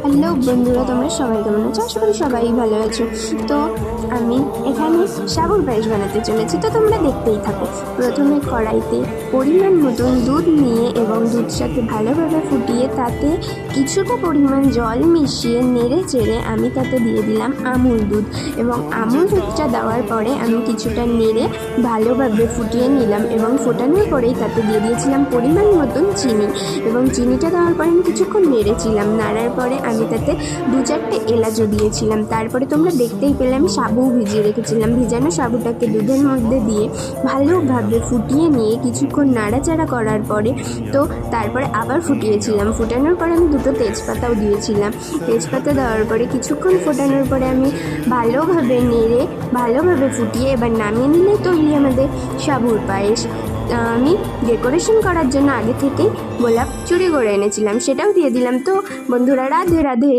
Hello বন্ধুরা, তোমরা সবাই কেমন আছো? আশা করি সবাই ভালো আছো। তো আমি এখানে সাবুর পায়েস বানাতে চলেছি, তো তোমরা দেখতেই থাকো। প্রথমে কড়াইতে পরিমাণ মতন দুধ নিয়ে এবং দুধটাকে ভালোভাবে ফুটিয়ে তাতে কিছুটা পরিমাণ জল মিশিয়ে নেড়ে চেড়ে আমি তাতে দিয়ে দিলাম আমুল দুধ, এবং আমুল দুধটা দেওয়ার পরে আমি কিছুটা নেড়ে ভালোভাবে ফুটিয়ে নিলাম এবং ফোটানোর পরেই তাতে দিয়ে দিয়েছিলাম পরিমাণ মতন চিনি, এবং চিনিটা দেওয়ার পরে আমি কিছুক্ষণ নেড়েছিলাম। নাড়ার পরে আমি তাতে 2-4টে এলাচও দিয়েছিলাম। তারপরে তোমরা দেখতেই পেলে আমি সাবু ভিজিয়ে রেখেছিলাম। ভিজানো সাবুটাকে দুধের মধ্যে দিয়ে ভালোভাবে ফুটিয়ে নিয়ে কিছুক্ষণ নাড়াচাড়া করার পরে তারপরে আবার ফুটিয়েছিলাম। ফোটানোর পরে আমি 2টো তেজপাতাও দিয়েছিলাম। তেজপাতা দেওয়ার পরে কিছুক্ষণ ফোটানোর পরে আমি ভালোভাবে নেড়ে ভালোভাবে ফুটিয়ে এবার নামিয়ে নিলে তৈরি আমাদের সাবুর পায়েস। আমি ডেকোরেশন করার জন্য আগে থেকেই গোলাপ চুরি করে এনেছিলাম, সেটাও দিয়ে দিলাম। তো বন্ধুরা, রাধে রাধে।